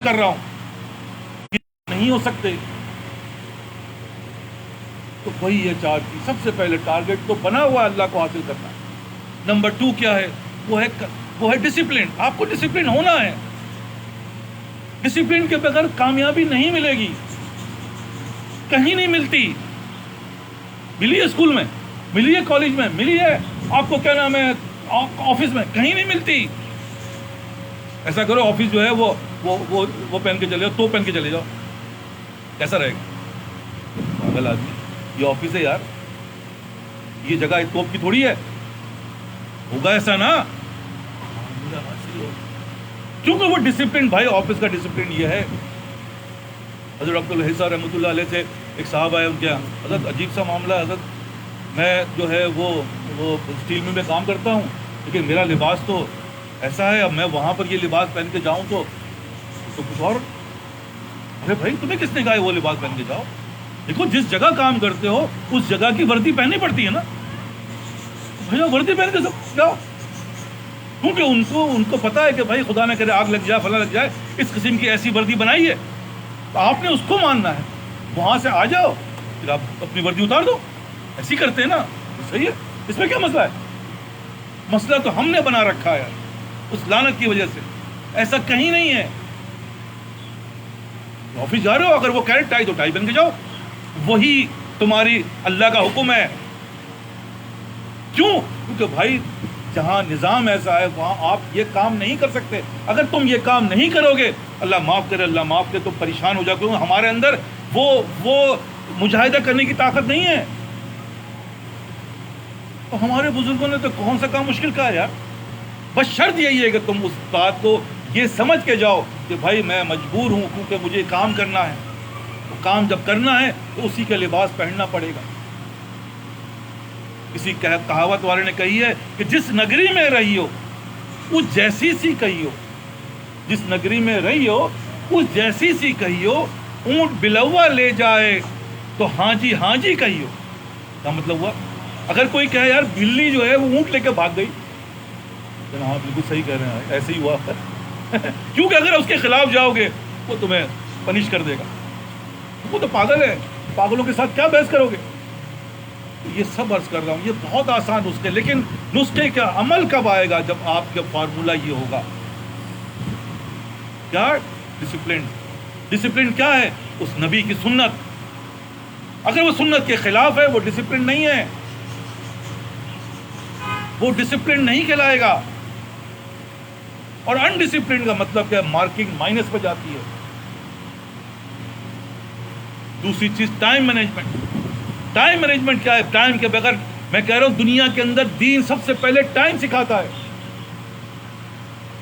کر رہا ہوں نہیں ہو سکتے. تو وہی ہے چار چیز. سب سے پہلے ٹارگیٹ تو بنا ہوا اللہ کو حاصل کرنا. نمبر 2 کیا ہے؟ وہ ہے ڈسپلن. آپ کو ڈسپلن ہونا ہے. ڈسپلن کے بغیر کامیابی نہیں ملے گی, کہیں نہیں ملتی. ملی ہے اسکول میں, ملی ہے کالج میں, ملی ہے آپ کو کیا نام ہے آفس میں, کہیں نہیں ملتی. ایسا کرو آفس جو ہے وہ پہن کے چلے جاؤ, تو پہن کے چلے جاؤ, کیسا رہے گا؟ پاگل آدمی. یہ آفس ہے یار, یہ جگہ توپ کی تھوڑی ہے. ہوگا ایسا نا, کیونکہ وہ ڈسپلن, بھائی آفس کا ڈسپلن یہ ہے. حضرت ڈاکٹر الہی صاحب رحمۃ اللہ علیہ سے ایک صاحب آئے, ان کے حضرت عجیب سا معاملہ ہے حضرت, میں جو ہے وہ اسٹیل میں کام کرتا ہوں, لیکن میرا لباس تو ایسا ہے, اب میں وہاں پر یہ لباس پہن کے جاؤں تو کچھ اور. ارے بھائی تمہیں کس نے کہا ہے وہ لباس پہن کے جاؤ؟ دیکھو جس جگہ کام کرتے ہو اس جگہ کی وردی پہننی پڑتی ہے نا بھیا, وردی پہن کے سب جاؤ. کیونکہ ان کو پتا ہے کہ بھائی خدا نہ کرے آگ لگ جائے, فلاں لگ جائے, اس قسم کی ایسی وردی بنائی ہے, تو آپ نے اس کو ماننا ہے. وہاں سے آ جاؤ, پھر آپ اپنی وردی اتار دو. ایسی کرتے ہیں نا, صحیح ہے, اس میں کیا مسئلہ ہے؟ مسئلہ تو ہم نے بنا رکھا ہے اس لعنت کی وجہ سے. ایسا کہیں نہیں ہے. آفس جا رہے ہو, اگر وہ کہہ ٹائی تو ٹائی پہن کے جاؤ, وہی تمہاری اللہ کا حکم ہے. کیوں؟ کیونکہ بھائی جہاں نظام ایسا ہے وہاں آپ یہ کام نہیں کر سکتے. اگر تم یہ کام نہیں کرو گے, اللہ معاف کرے, اللہ معاف کرے, تم پریشان ہو جاؤ. کیونکہ ہمارے اندر وہ مجاہدہ کرنے کی طاقت نہیں ہے. تو ہمارے بزرگوں نے تو کون سا کام مشکل کہا ہے یار. بس شرط یہی ہے کہ تم اس بات کو یہ سمجھ کے جاؤ کہ بھائی میں مجبور ہوں کیونکہ مجھے کام کرنا ہے. تو کام جب کرنا ہے تو اسی کا لباس پہننا پڑے گا. کسی کہاوت والے نے کہی ہے کہ جس نگری میں رہی ہو اس جیسی سی کہی ہو, جس نگری میں رہی ہو اس جیسی سی کہی ہو, اونٹ بلوا لے جائے تو ہاں جی کہی ہو. کیا مطلب ہوا؟ اگر کوئی کہے یار بلی جو ہے وہ اونٹ لے کے بھاگ گئی, ہاں بالکل صحیح کہہ رہے ہیں, ایسے ہی ہوا. کیونکہ اگر اس کے خلاف جاؤ گے وہ تمہیں پنش کر دے گا. وہ تو پاگل ہے, پاگلوں کے ساتھ کیا بحث کرو گے؟ یہ سب عرض کر رہا ہوں, یہ بہت آسان نسخے, لیکن نسخے کا عمل کب آئے گا؟ جب آپ کا فارمولہ یہ ہوگا. کیا؟ ڈسپلن. ڈسپلن کیا ہے؟ اس نبی کی سنت. اگر وہ سنت کے خلاف ہے وہ ڈسپلن نہیں ہے, وہ ڈسپلن نہیں کہلائے گا. اور انڈسپلن کا مطلب کیا ہے؟ مارکنگ مائنس پہ جاتی ہے. دوسری چیز ٹائم مینجمنٹ. ٹائم مینجمنٹ کیا ہے؟ ٹائم کے بغیر, میں کہہ رہا ہوں دنیا کے اندر دین سب سے پہلے ٹائم سکھاتا ہے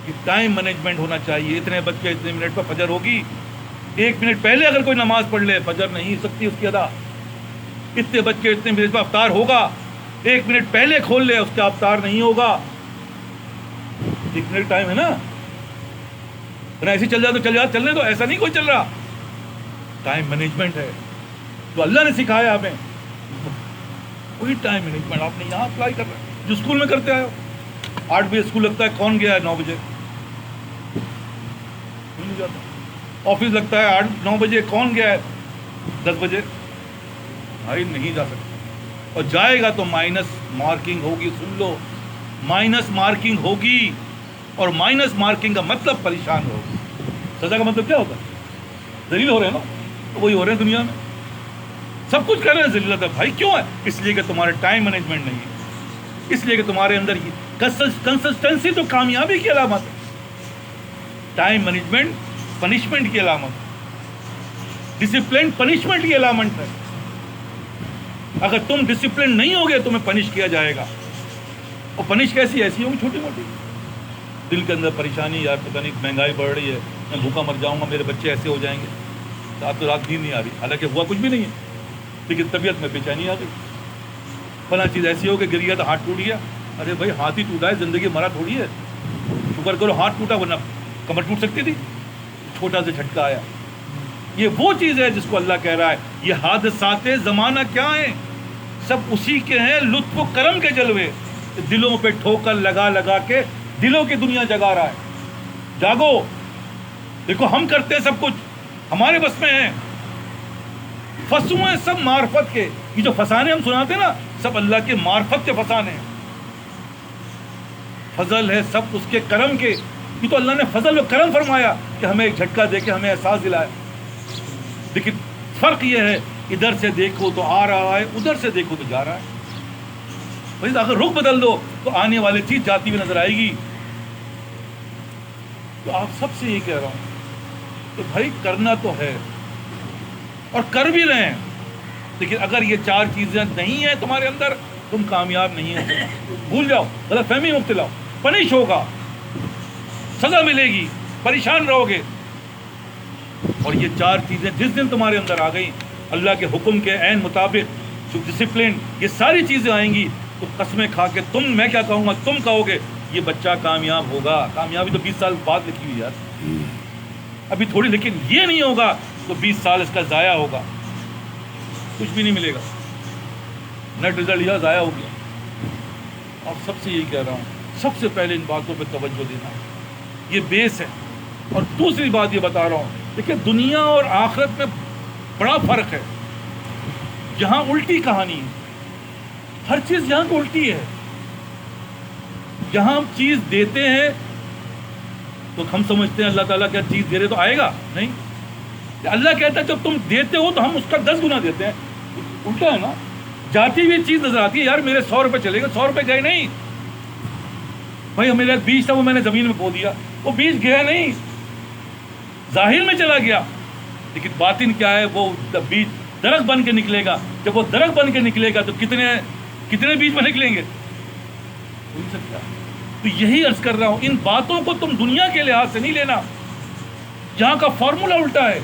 کہ ٹائم مینجمنٹ ہونا چاہیے. اتنے بج کے اتنے منٹ پر فجر ہوگی, 1 منٹ پہلے اگر کوئی نماز پڑھ لے فجر نہیں ہو سکتی اس کی ادا. اتنے بج کے اتنے منٹ پر افطار ہوگا, 1 منٹ پہلے کھول لے اس کا افطار نہیں ہوگا. 1 منٹ ٹائم ہے نا, ایسے چل جائے تو چل جائے, چلنے تو ایسا نہیں کوئی چل رہا. ٹائم مینجمنٹ ہے تو اللہ نے سکھایا ہمیں. وہی ٹائم مینجمنٹ آپ نے یہاں اپلائی کر رہے ہیں جو اسکول میں کرتے آئے ہو. 8 بجے اسکول لگتا ہے, کون گیا ہے 9 بجے؟ نہیں جاتا. آفس لگتا ہے 9 بجے, کون گیا ہے 10 بجے؟ بھائی نہیں جا سکتا. اور جائے گا تو مائنس مارکنگ ہوگی. سن لو, مائنس مارکنگ ہوگی, اور مائنس مارکنگ کا مطلب پریشان ہوگی. سزا کا مطلب کیا ہوتا ہے؟ ذلیل ہو رہے ہیں نا, تو وہی ہو رہے ہیں دنیا میں. سب کچھ کر رہے ہیں ذلت ہے. بھائی کیوں ہے؟ اس لیے کہ تمہارے ٹائم مینجمنٹ نہیں ہے, اس لیے کہ تمہارے اندر کنسسٹنسی تو کامیابی کی علامت ہے. ٹائم مینجمنٹ پنشمنٹ کی علامت ہے, ڈسپلن پنشمنٹ کی علامت ہے. اگر تم ڈسپلن نہیں ہوگے تمہیں پنش کیا جائے گا. اور پنش کیسی؟ ایسی ہوگی چھوٹی موٹی. دل کے اندر پریشانی, یار پتہ نہیں مہنگائی بڑھ رہی ہے, میں بھوکا مر جاؤں گا, میرے بچے ایسے ہو جائیں گے, رات تو رات نیند نہیں آ رہی, حالانکہ ہوا کچھ بھی نہیں ہے, لیکن طبیعت میں بے چینی آ گئی. فلاں چیز ایسی ہو کہ گر گیا تو ہاتھ ٹوٹ گیا. ارے بھائی ہاتھ ہی ٹوٹا ہے, زندگی مرا تھوڑی ہے. شکر کرو ہاتھ ٹوٹا, ورنہ کمر ٹوٹ سکتی تھی. چھوٹا سا جھٹکا آیا. یہ وہ چیز ہے جس کو اللہ کہہ رہا ہے یہ حادثات زمانہ کیا ہیں؟ سب اسی کے ہیں, لطف و کرم کے جلوے. دلوں پہ ٹھوکر لگا لگا کے دلوں کی دنیا جگا رہا ہے. جاگو, دیکھو ہم کرتے ہیں سب کچھ، ہمارے بس میں ہے. فسویں سب معرفت کے، یہ جو فسانے ہم سناتے ہیں نا، سب اللہ کے معرفت کے فسانے ہیں. فضل ہے سب اس کے کرم کے. یہ تو اللہ نے فضل و کرم فرمایا کہ ہمیں ایک جھٹکا دے کے ہمیں احساس دلایا. لیکن فرق یہ ہے، ادھر سے دیکھو تو آ رہا ہے، ادھر سے دیکھو تو جا رہا ہے. بھائی اگر رخ بدل دو تو آنے والی چیز جاتی ہوئی نظر آئے گی. تو آپ سب سے یہ کہہ رہا ہوں کہ بھائی کرنا تو ہے اور کر بھی رہے ہیں، لیکن اگر یہ 4 چیزیں نہیں ہیں تمہارے اندر، تم کامیاب نہیں ہیں. بھول جاؤ، غلط فہمی مبتلا ہو، پنش ہوگا، سزا ملے گی، پریشان رہو گے. اور یہ 4 چیزیں جس دن تمہارے اندر آ گئی، اللہ کے حکم کے عین مطابق جو ڈسپلن، یہ ساری چیزیں آئیں گی، تو قسمیں کھا کے میں کیا کہوں گا، تم کہو گے یہ بچہ کامیاب ہوگا. کامیابی تو 20 سال بعد لکھی ہوئی یار، ابھی تھوڑی. لیکن یہ نہیں ہوگا تو 20 سال اس کا ضائع ہوگا، کچھ بھی نہیں ملے گا، نیٹ رزلٹ یہ ضائع ہو گیا. اور سب سے یہی کہہ رہا ہوں، سب سے پہلے ان باتوں پہ توجہ دینا، یہ بیس ہے. اور دوسری بات یہ بتا رہا ہوں، دیکھیں دنیا اور آخرت میں بڑا فرق ہے. یہاں الٹی کہانی ہے، ہر چیز یہاں کو الٹی ہے. یہاں ہم چیز دیتے ہیں تو ہم سمجھتے ہیں اللہ تعالیٰ کیا چیز دے رہے تو آئے گا نہیں. اللہ کہتا ہے جب تم دیتے ہو تو ہم اس کا 10 گنا دیتے ہیں. الٹا ہے نا، جاتی ہوئی چیز نظر آتی ہے، یار میرے 100 روپے چلے گئے، 100 روپے گئے نہیں. بھائی میرا بیج تھا وہ میں نے زمین میں بو دیا، وہ بیج گیا نہیں، ظاہر میں چلا گیا. لیکن باطن کیا ہے، وہ بیج درخت بن کے نکلے گا. جب وہ درخت بن کے نکلے گا تو کتنے بیج میں نکلیں گے، ہو نہیں سکتا. تو یہی عرض کر رہا ہوں، ان باتوں کو تم دنیا کے لحاظ سے نہیں لینا. یہاں کا فارمولا الٹا ہے.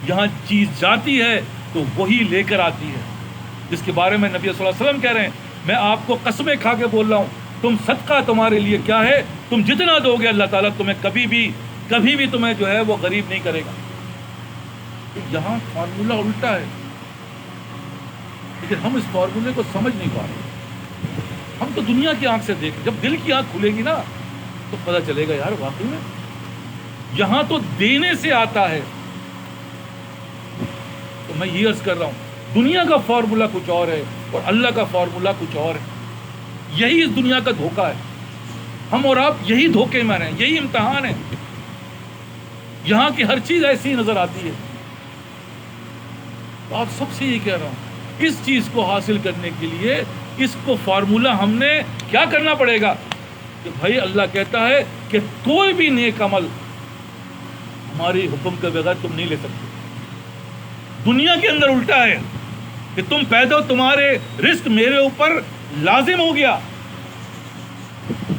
یہاں چیز جاتی ہے تو وہی لے کر آتی ہے، جس کے بارے میں نبی صلی اللہ علیہ وسلم کہہ رہے ہیں، میں آپ کو قسمیں کھا کے بول رہا ہوں، تم صدقہ تمہارے لیے کیا ہے، تم جتنا دو گے اللہ تعالیٰ تمہیں کبھی بھی تمہیں جو ہے وہ غریب نہیں کرے گا. یہاں فارمولا الٹا ہے، لیکن ہم اس فارمولے کو سمجھ نہیں پا رہے. ہم تو دنیا کی آنکھ سے دیکھیں، جب دل کی آنکھ کھلے گی نا تو پتہ چلے گا یار واقعی میں یہاں تو دینے سے آتا ہے. تو میں یہ عرض کر رہا ہوں، دنیا کا فارمولا کچھ اور ہے اور اللہ کا فارمولا کچھ اور ہے. یہی اس دنیا کا دھوکہ ہے. ہم اور آپ یہی دھوکے میں رہے ہیں، یہی امتحان ہے. یہاں کی ہر چیز ایسی نظر آتی ہے. تو آپ سب سے یہ کہہ رہا ہوں، اس چیز کو حاصل کرنے کے لیے اس کو فارمولا ہم نے کیا کرنا پڑے گا کہ بھائی اللہ کہتا ہے کہ کوئی بھی نیک عمل ہماری حکم کے بغیر تم نہیں لے سکتے. دنیا کے اندر الٹا ہے کہ تم پیدا ہو، تمہارے رزق میرے اوپر لازم ہو گیا،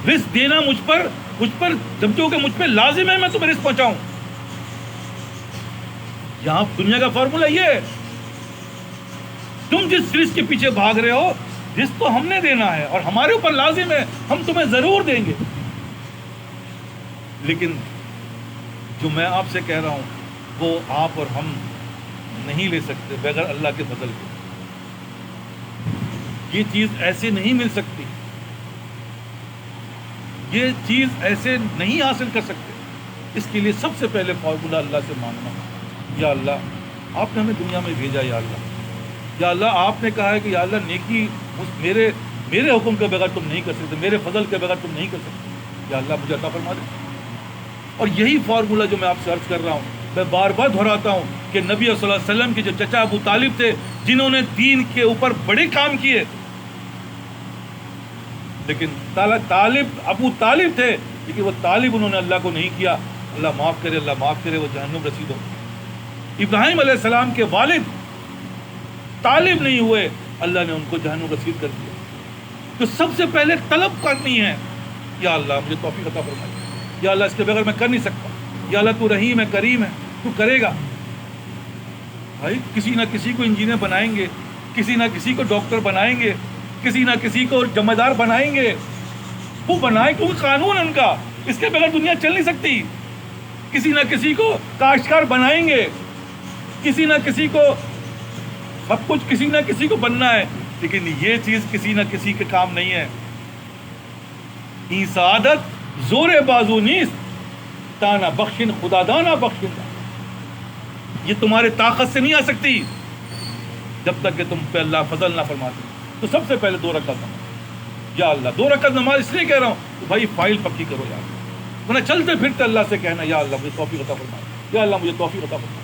رزق دینا مجھ پر سمجھو کہ مجھ پہ لازم ہے میں تمہیں رزق پہنچاؤں. یہاں دنیا کا فارمولا یہ ہے، تم جس رزق کے پیچھے بھاگ رہے ہو، رزق تو ہم نے دینا ہے اور ہمارے اوپر لازم ہے، ہم تمہیں ضرور دیں گے. لیکن جو میں آپ سے کہہ رہا ہوں وہ آپ اور ہم نہیں لے سکتے بغیر اللہ کے فضل کے. یہ چیز ایسے نہیں مل سکتی، یہ چیز ایسے نہیں حاصل کر سکتے. اس کے لیے سب سے پہلے فارمولا اللہ سے مانگنا. یا اللہ آپ نے ہمیں دنیا میں بھیجا، یا اللہ آپ نے کہا ہے کہ یا اللہ نیکی میرے حکم کے بغیر تم نہیں کر سکتے، میرے فضل کے بغیر تم نہیں کر سکتے. یا اللہ مجھے عطا فرما دے. اور یہی فارمولا جو میں آپ سے عرض کر رہا ہوں، میں بار بار دہراتا ہوں کہ نبی صلی اللہ علیہ وسلم کے جو چچا ابو طالب تھے، جنہوں نے دین کے اوپر بڑے کام کیے، لیکن ابو طالب تھے، لیکن وہ طالب انہوں نے اللہ کو نہیں کیا. اللہ معاف کرے وہ جہنم رسید ہو. ابراہیم علیہ السلام کے والد طالب نہیں ہوئے، اللہ نے ان کو جہنم رسید کر دیا. تو سب سے پہلے طلب کرنی ہے، یا اللہ مجھے توفیق عطا فرمائے، یا اللہ اس کے بغیر میں کر نہیں سکتا، یا اللہ تو رحیم ہے کریم ہے تو کرے گا. بھائی کسی نہ کسی کو انجینئر بنائیں گے، کسی نہ کسی کو ڈاکٹر بنائیں گے، کسی نہ کسی کو ذمہ دار بنائیں گے. وہ بنائیں کیونکہ قانون ان کا، اس کے بغیر دنیا چل نہیں سکتی. کسی نہ کسی کو کاشتکار بنائیں گے، کسی نہ کسی کو سب کچھ کسی نہ کسی کو بننا ہے. لیکن یہ چیز کسی نہ کسی کے کام نہیں ہے. ای سعادت زور بازو نیست، تانا بخشن خدا دانا بخشن، یہ تمہارے طاقت سے نہیں آ سکتی جب تک کہ تم پہ اللہ فضل نہ فرماتے۔ تو سب سے پہلے 2 رکعت نماز، یا اللہ 2 رکعت نماز اس لیے کہہ رہا ہوں کہ بھائی فائل پکی کرو یا اللہ، ورنہ چلتے پھرتے اللہ سے کہنا یا اللہ مجھے توفیق عطا فرما، یا اللہ مجھے توفیق عطا فرما۔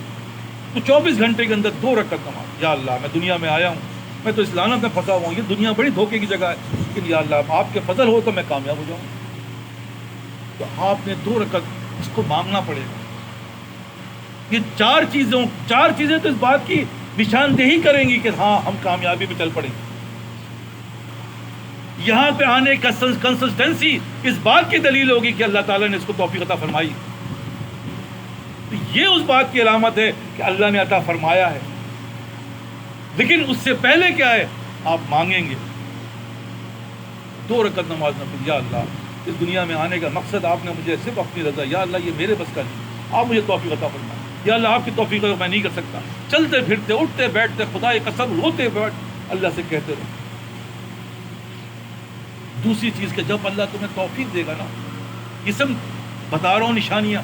تو 24 گھنٹے کے اندر 2 رکعت نماز، یا اللہ میں دنیا میں آیا ہوں، میں تو اس لعنت میں پھنسا ہوا ہوں، یہ دنیا بڑی دھوکے کی جگہ ہے، لیکن یا اللہ آپ کے فضل ہو تو میں کامیاب ہو جاؤں۔ تو آپ نے 2 رکعت اس کو مانگنا پڑے گا۔ یہ 4 چیزیں تو اس بات کی نشاندہی کریں گی کہ ہاں ہم کامیابی میں چل پڑیں گے۔ یہاں پہ آنے کا کنسسٹنسی اس بات کی دلیل ہوگی کہ اللہ تعالیٰ نے اس کو توفیق عطا فرمائی، تو یہ اس بات کی علامت ہے کہ اللہ نے عطا فرمایا ہے۔ لیکن اس سے پہلے کیا ہے؟ آپ مانگیں گے 2 رکعت نماز نفل، یا اللہ اس دنیا میں آنے کا مقصد آپ نے مجھے صرف اپنی رضا، یا اللہ یہ میرے بس کا نہیں، آپ مجھے توفیق عطا فرمائیں، یا اللہ آپ کی توفیق میں نہیں کر سکتا۔ چلتے پھرتے اٹھتے بیٹھتے خدا قسم روتے بیٹھ اللہ سے کہتے رہو۔ دوسری چیز کہ جب اللہ تمہیں توفیق دے گا نا، یہ سب بتا رہا ہوں نشانیاں،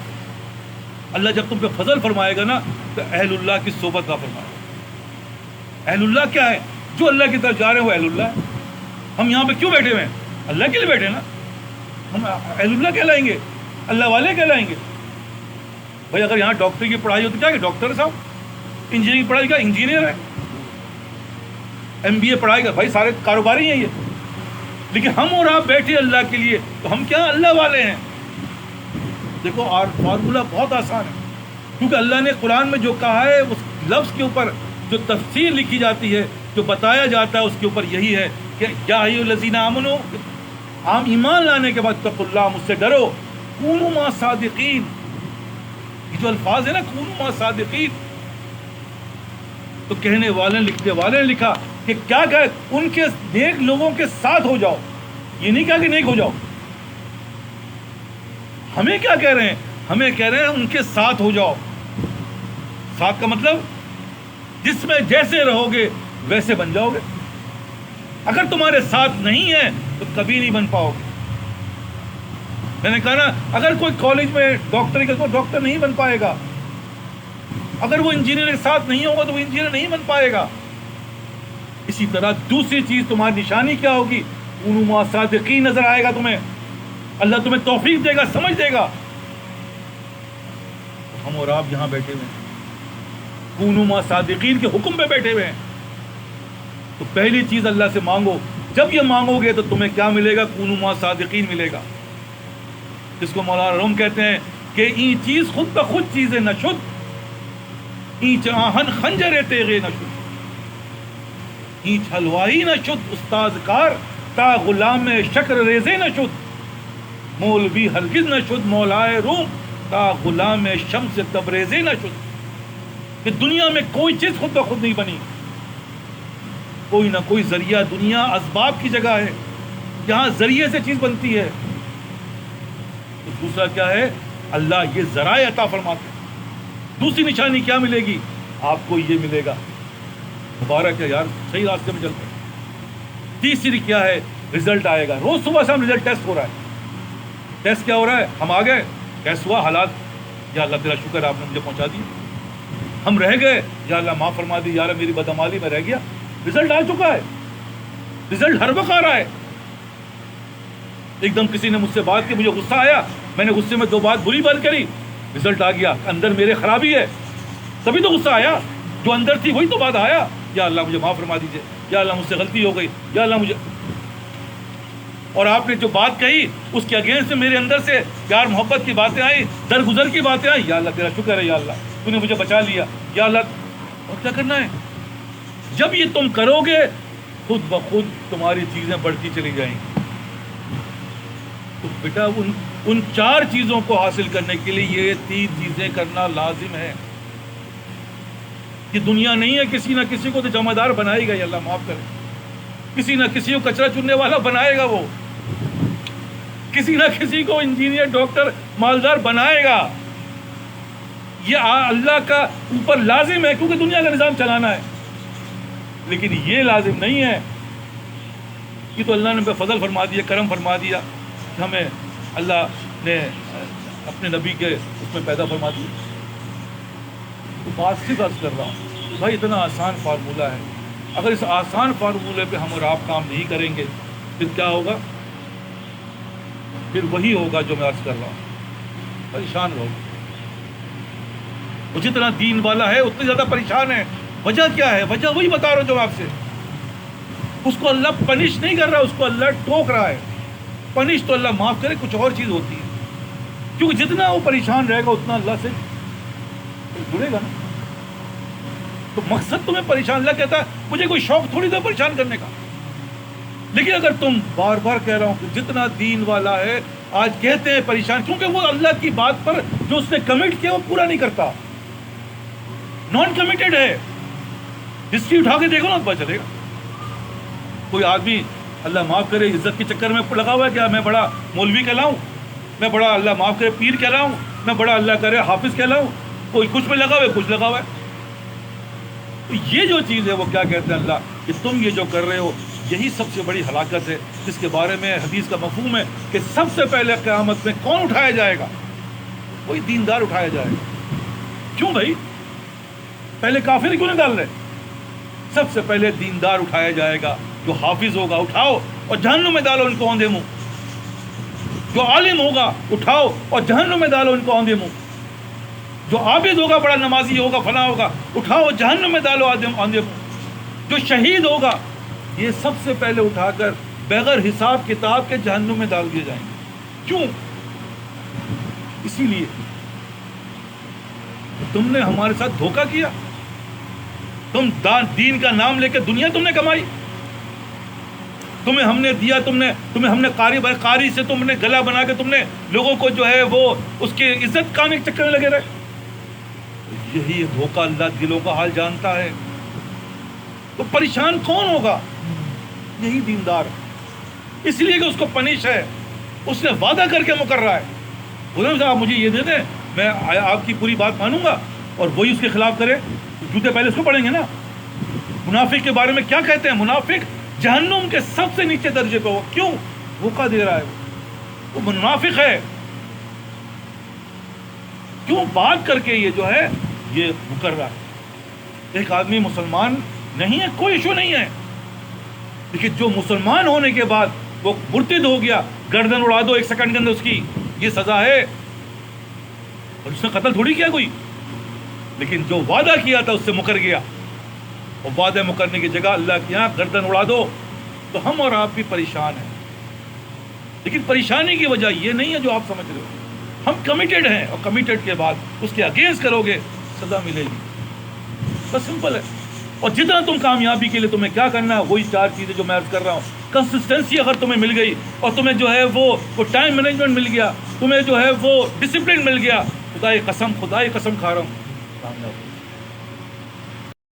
اللہ جب تم پہ فضل فرمائے گا نا تو اہل اللہ کی صحبت کا فرمائے گا۔ اہل اللہ کیا ہے؟ جو اللہ کی طرف جا رہے ہیں وہ اہل اللہ ہے۔ ہم یہاں پہ کیوں بیٹھے ہوئے ہیں؟ اللہ کے لیے بیٹھے نا، ہم اہل اللہ کہلائیں گے، اللہ والے کہلائیں گے۔ بھائی اگر یہاں ڈاکٹری کی پڑھائی ہوتی کیا کہ ڈاکٹر صاحب، انجینئرنگ کی پڑھائی کیا انجینئر ہے، MBA پڑھائی کا بھائی سارے کاروباری ہیں یہ۔ لیکن ہم اور آپ بیٹھے اللہ کے لیے تو ہم کیا اللہ والے ہیں۔ دیکھو فارمولہ بہت آسان ہے، کیونکہ اللہ نے قرآن میں جو کہا ہے اس لفظ کے اوپر جو تفسیر لکھی جاتی ہے، جو بتایا جاتا ہے اس کے اوپر یہی ہے کہ یا ایھا الذین آمنوا، عام ایمان لانے کے بعد اتقوا اللہ، مجھ سے ڈرو، کونوا مع صادقین، یہ جو الفاظ ہے نا کونوا مع صادقین، تو کہنے والے لکھنے والے نے لکھا کہ کیا کہ ان کے نیک لوگوں کے ساتھ ہو جاؤ، یہ نہیں کہا کہ نیک ہو جاؤ۔ ہمیں کیا کہہ رہے ہیں؟ ہمیں کہہ رہے ہیں ان کے ساتھ ہو جاؤ۔ ساتھ کا مطلب جس میں جیسے رہو گے ویسے بن جاؤ گے۔ اگر تمہارے ساتھ نہیں ہے تو کبھی نہیں بن پاؤ گے۔ میں نے کہا نا اگر کوئی کالج میں ڈاکٹری کا تو ڈاکٹر نہیں بن پائے گا، اگر وہ انجینئر کے ساتھ نہیں ہوگا تو وہ انجینئر نہیں بن پائے گا۔ اسی طرح دوسری چیز تمہاری نشانی کیا ہوگی؟ کونوا مع صادقین نظر آئے گا تمہیں، اللہ تمہیں توفیق دے گا، سمجھ دے گا۔ ہم اور آپ یہاں بیٹھے ہوئے ہیں، کونوا مع صادقین کے حکم پہ بیٹھے ہوئے ہیں، تو پہلی چیز اللہ سے مانگو۔ جب یہ مانگو گے تو تمہیں کیا ملے گا؟ کونوا مع صادقین ملے گا، جس کو مولانا روم کہتے ہیں کہ این چیز خود بخود چیزیں نہ شد، این آہن خنجر تیغے نہ شد، این حلوائی نہ شد استاد کار، تا غلام شکر ریزے نہ شد، مولوی ہرگز نہ شد مولائے روم، تا غلام شمس تبریزے نہ شد۔ کہ دنیا میں کوئی چیز خود بخود نہیں بنی، کوئی نہ کوئی ذریعہ، دنیا اسباب کی جگہ ہے، یہاں ذریعے سے چیز بنتی ہے۔ تو دوسرا کیا ہے؟ اللہ یہ ذرائع عطا فرماتے ہیں۔ دوسری نشانی کیا ملے گی؟ آپ کو یہ ملے گا، مبارک ہے یار، صحیح راستے میں چلتے ہیں۔ تیسری کیا ہے؟ رزلٹ آئے گا۔ روز صبح شام رزلٹ ٹیسٹ ہو رہا ہے۔ ٹیسٹ کیا ہو رہا ہے؟ ہم آ گئے، کیسا ہوا حالات؟ یا اللہ تیرا شکر آپ نے مجھے پہنچا دیا۔ ہم رہ گئے، یا اللہ معاف فرما دی، یا اللہ میری بدعمالی میں رہ گیا۔ رزلٹ آ چکا ہے، رزلٹ ہر وقت آ رہا ہے۔ ایک دم کسی نے مجھ سے بات کی، مجھے غصہ آیا، میں نے غصے میں 2 بات بری بات کری، رزلٹ آ گیا، اندر میرے خرابی ہے، تبھی تو غصہ آیا، جو اندر تھی وہی تو بات آیا۔ یا اللہ مجھے معاف فرما دیجیے، یا اللہ مجھ سے غلطی ہو گئی، یا اللہ مجھے، اور آپ نے جو بات کہی اس کے اگینسٹ میرے اندر سے پیار محبت کی باتیں آئی، درگزر کی باتیں آئی، یا اللہ تیرا شکر ہے، یا اللہ تو نے مجھے بچا لیا، یا اللہ۔ اور کیا کرنا ہے؟ جب یہ تم کرو گے خود بخود تمہاری چیزیں بڑھتی چلی جائیں گی۔ تو بیٹا ان 4 چیزوں کو حاصل کرنے کے لیے یہ 3 چیزیں کرنا لازم ہے۔ یہ دنیا نہیں ہے کسی نہ کسی کو تو جمع دار بنائے گا، یا اللہ معاف کرے، کسی نہ کسی کو کچرا چننے والا بنائے گا، وہ کسی نہ کسی کو انجینئر ڈاکٹر مالدار بنائے گا۔ یہ اللہ کا اوپر لازم ہے کیونکہ دنیا کا نظام چلانا ہے، لیکن یہ لازم نہیں ہے کہ تو اللہ نے فضل فرما دیا، کرم فرما دیا کہ ہمیں اللہ نے اپنے نبی کے اس میں پیدا فرما دی. تو بات صرف عرض کر رہا ہوں بھائی اتنا آسان فارمولہ ہے. اگر اس آسان فارمولے پہ ہم اور آپ کام نہیں کریں گے پھر کیا ہوگا؟ پھر وہی ہوگا جو میں عرض کر رہا ہوں، پریشان رہو. وہ جتنا دین والا ہے اتنا زیادہ پریشان ہے. وجہ کیا ہے؟ وجہ وہی بتا رہا ہوں جو میں آپ سے. اس کو اللہ پنش نہیں کر رہا، اس کو اللہ ٹوک رہا ہے. پنش تو اللہ معاف کرے، کچھ اور چیز ہوتی ہے. کیونکہ جتنا وہ پریشان رہے گا اتنا اللہ سے جڑے گا نا. تو مقصد تمہیں پریشان، اللہ کہتا ہے مجھے کوئی شوق تھوڑی تھا پریشان کرنے کا. لیکن اگر تم بار بار کہہ رہا ہوں کہ جتنا دین والا ہے آج کہتے ہیں پریشان، کیونکہ وہ اللہ کی بات پر جو اس نے کمٹ کیا وہ پورا نہیں کرتا، نان کمیٹڈ ہے. ہسٹری اٹھا کے دیکھو نا پتہ چلے گا. کوئی آدمی اللہ معاف کرے عزت کے چکر میں لگا ہوا ہے کیا میں بڑا مولوی کہلاؤں، میں بڑا اللہ معاف کرے پیر کہلاؤں، میں بڑا اللہ کرے حافظ کہلاؤں. کوئی کچھ میں لگا ہوا ہے، کچھ لگا ہوا ہے. تو یہ جو چیز ہے وہ کیا کہتے ہیں اللہ کہ تم یہ جو کر رہے ہو یہی سب سے بڑی ہلاکت ہے، جس کے بارے میں حدیث کا مفہوم ہے کہ سب سے پہلے قیامت میں کون اٹھایا جائے گا؟ کوئی دیندار اٹھایا جائے گا. کیوں بھائی؟ پہلے کافر کیوں نہیں ڈال رہے؟ سب سے پہلے دیندار اٹھایا جائے گا، جو حافظ ہوگا اٹھاؤ اور جہنم میں ڈالو ان کو اوندھے منہ. جو عالم ہوگا اٹھاؤ اور جہنم میں ڈالو ان کو اوندھے منہ. جو عابد ہوگا، بڑا نمازی ہوگا، فلاں ہوگا، اٹھاؤ جہنم میں ڈالو اوندھے منہ. جو شہید ہوگا یہ سب سے پہلے اٹھا کر بغیر حساب کتاب کے جہنم میں ڈال دیے جائیں گے. کیوں؟ اسی لیے تم نے ہمارے ساتھ دھوکہ کیا. تم دین کا نام لے کے دنیا تم نے کمائی، تمہیں ہم نے دیا، تمہیں ہم نے قاری سے تم نے گلا بنا کے تم نے لوگوں کو جو ہے وہ اس کی عزت کانے کے چکر میں لگے رہے. یہی دھوکہ، اللہ دلوں کا حال جانتا ہے. تو پریشان کون ہوگا؟ یہی دیندار. اس لیے کہ اس کو پنش ہے، اس نے وعدہ کر کے مکر رہا ہے. غلام صاحب مجھے یہ دے دیں، میں آپ کی پوری بات مانوں گا، اور وہی اس کے خلاف کرے جوتے پہلے اس کو پڑیں گے نا. منافق کے بارے میں کیا کہتے ہیں؟ منافق جہنم کے سب سے نیچے درجے پہ ہو. کیوں؟ دھوکہ دے رہا ہے، وہ منافق ہے. کیوں؟ بات کر کے یہ جو ہے یہ مکر رہا ہے. ایک آدمی مسلمان نہیں ہے کوئی ایشو نہیں ہے، لیکن جو مسلمان ہونے کے بعد وہ مرتد ہو گیا، گردن اڑا دو 1 سیکنڈ کے اندر اس کی، یہ سزا ہے. اور اس نے قتل تھوڑی کیا کوئی، لیکن جو وعدہ کیا تھا اس سے مکر گیا. اور وعدہ مکرنے کی جگہ اللہ کے یہاں گردن اڑا دو. تو ہم اور آپ بھی پریشان ہیں، لیکن پریشانی کی وجہ یہ نہیں ہے جو آپ سمجھ رہے ہو. ہم کمیٹڈ ہیں، اور کمیٹڈ کے بعد اس کے اگینسٹ کرو گے سزا ملے گی. بس سمپل ہے. اور جتنا تم کامیابی کے لیے تمہیں کیا کرنا ہے وہی 4 چیزیں جو میں عرض کر رہا ہوں. کنسسٹنسی اگر تمہیں مل گئی اور تمہیں جو ہے وہ ٹائم مینجمنٹ مل گیا، تمہیں جو ہے وہ ڈسپلن مل گیا، خدا کی قسم کھا رہا ہوں کامیاب.